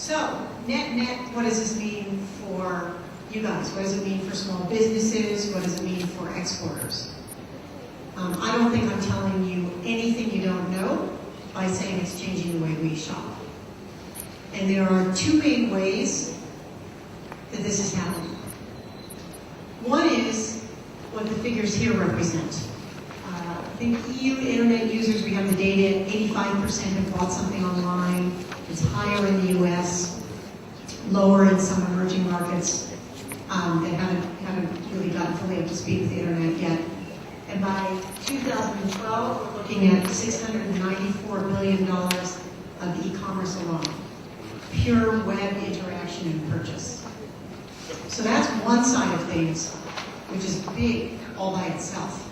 So, net, what does this mean for you guys? What does it mean for small businesses? What does it mean for exporters? I don't think I'm telling you anything you don't know by saying it's changing the way we shop. And there are two main ways that this is happening. One is what the figures here represent. I think EU internet users, we have the data, 85% have bought something online. It's higher in the US, lower in some emerging markets that haven't really gotten fully up to speed with the internet yet. And by 2012, we're looking at $694 billion of e-commerce alone. Pure web interaction and purchase. So that's one side of things, which is big all by itself.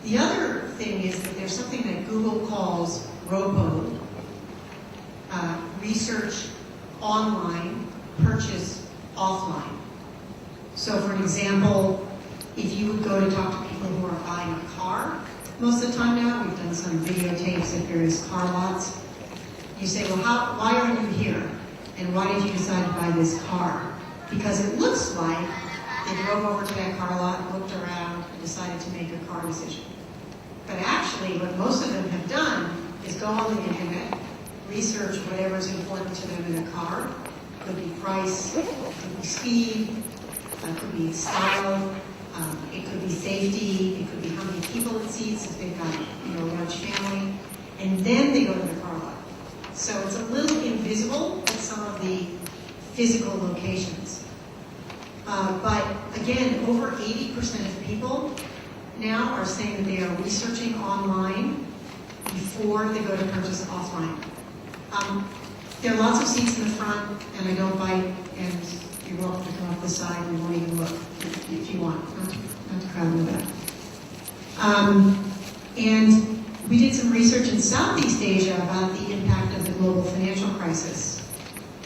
The other thing is that there's something that Google calls ROPO, research online, purchase offline. So for an example, if you would go to talk to people who are buying a car, most of the time now, we've done some videotapes at various car lots, you say, well, why are you here? And why did you decide to buy this car? Because it looks like they drove over to that car lot, looked around, and decided to make a car decision. But actually, what most of them have done is go on the internet, research whatever is important to them in a car. It could be price, it could be speed, it could be style, it could be safety, it could be how many people it seats if they've got a large family, and then they go to the car lot. So it's a little invisible at some of the physical locations. But again, over 80% of people now are saying that they are researching online before they go to purchase offline. There are lots of seats in the front, and I don't bite, and you're welcome to come up the side and won't even look if you want, not to crowd in the back. And we did some research in Southeast Asia about the impact of the global financial crisis,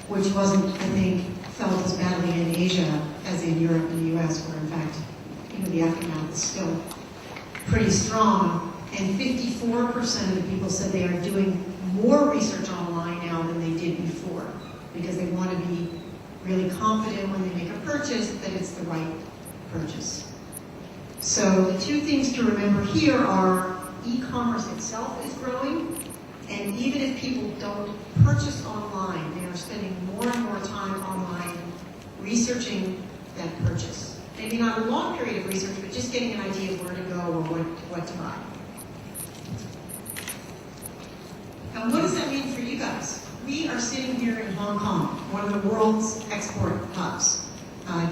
which wasn't, I think, felt as badly in Asia as in Europe and the US, where in fact, the aftermath is still pretty strong. And 54% of the people said they are doing more research online now than they did before, because they want to be really confident when they make a purchase that it's the right purchase. So the two things to remember here are e-commerce itself is growing, and even if people don't purchase online, they are spending more and more time online researching that purchase. Maybe not a long period of research, but just getting an idea of where to go or what to buy. Now, what does that mean for you guys? We are sitting here in Hong Kong, one of the world's export hubs.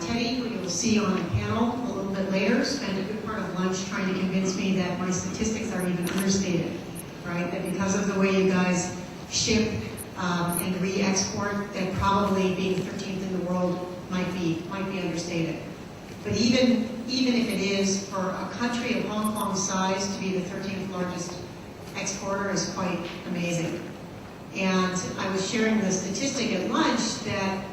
Teddy, who you'll see on a panel a little bit later, spent a good part of lunch trying to convince me that my statistics are even understated, right? That because of the way you guys ship and re-export, that probably being 13th in the world might be understated. But even if it is, for a country of Hong Kong's size to be the 13th largest exporter is quite amazing. And I was sharing the statistic at lunch that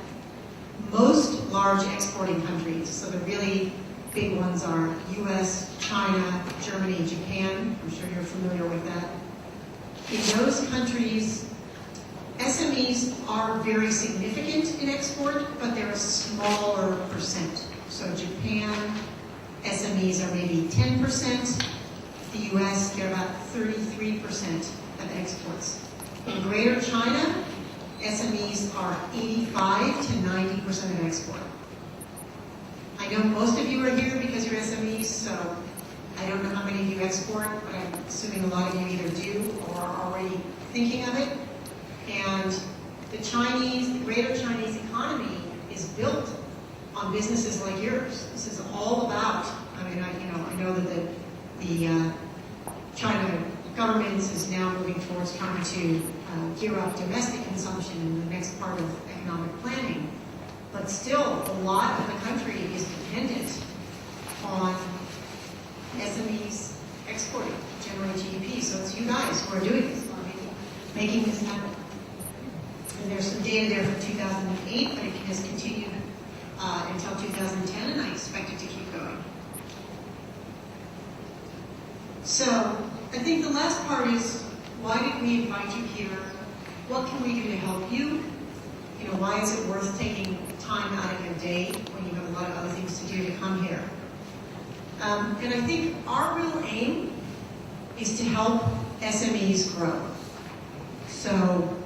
most large exporting countries, so the really big ones are US, China, Germany, Japan, I'm sure you're familiar with that. In those countries, SMEs are very significant in export, but they're a smaller percent. So Japan, SMEs are maybe 10%. The US, they're about 33% of exports. In Greater China, SMEs are 85 to 90% of export. I know most of you are here because you're SMEs, so I don't know how many of you export, but I'm assuming a lot of you either do or are already thinking of it. And the Greater Chinese economy is built on businesses like yours. This is all about, I know that the China government is now moving towards trying to gear up domestic consumption in the next part of economic planning. But still, a lot of the country is dependent on SMEs exporting, generating GDP. So it's you guys who are doing this, making this happen. And there's some data there from 2008, but it has continued until 2010, and I expect it to keep going. So I think the last part is, why did we invite you here? What can we do to help you? why is it worth taking time out of your day when you have a lot of other things to do to come here? And I think our real aim is to help SMEs grow. So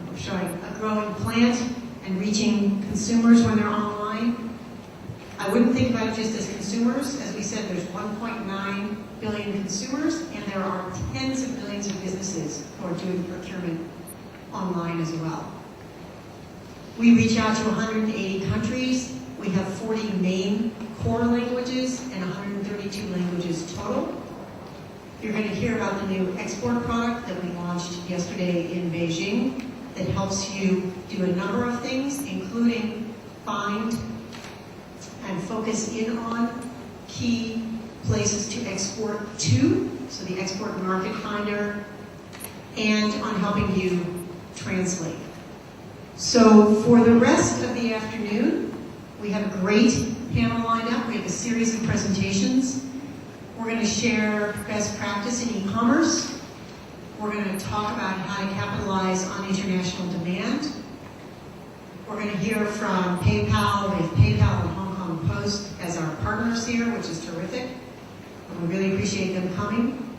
we're showing a growing plant and reaching consumers when they're online. I wouldn't think about it just as consumers. As we said, there's 1.9 billion consumers, and there are tens of millions of businesses who are doing procurement online as well. We reach out to 180 countries. We have 40 main core languages and 132 languages total. You're going to hear about the new export product that we launched yesterday in Beijing that helps you do a number of things, including find and focus in on key places to export to, so the export market finder, and on helping you translate. So for the rest of the afternoon, we have a great panel lined up. We have a series of presentations. We're going to share best practice in e-commerce. We're going to talk about how to capitalize on international demand. We're going to hear from PayPal. We have PayPal and Hong Kong Post as our partners here, which is terrific. And we really appreciate them coming.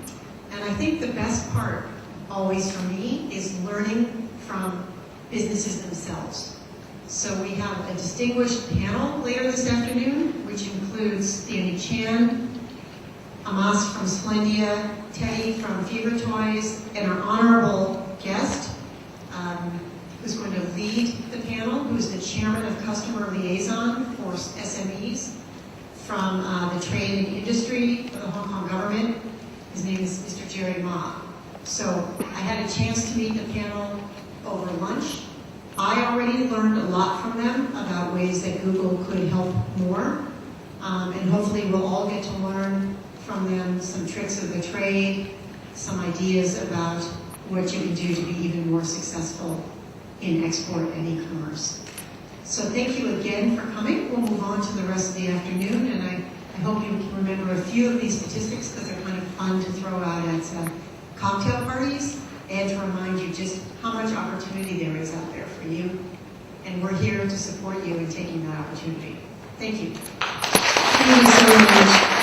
And I think the best part, always for me, is learning from businesses themselves. So we have a distinguished panel later this afternoon, which includes Danny Chan, Amas from Splendia, Teddy from Fever Toys, and our honorable guest, who's going to lead the panel, who's the chairman of Customer Liaison for SMEs from the trade and industry for the Hong Kong government. His name is Mr. Jerry Ma. So I had a chance to meet the panel over lunch. I already learned a lot from them about ways that Google could help more, and hopefully we'll all get to learn from them some tricks of the trade, some ideas about what you can do to be even more successful in export and e-commerce. So thank you again for coming. We'll move on to the rest of the afternoon, and I hope you can remember a few of these statistics because they're kind of fun to throw out at cocktail parties and to remind you just how much opportunity there is out there for you. And we're here to support you in taking that opportunity. Thank you. Thank you so much.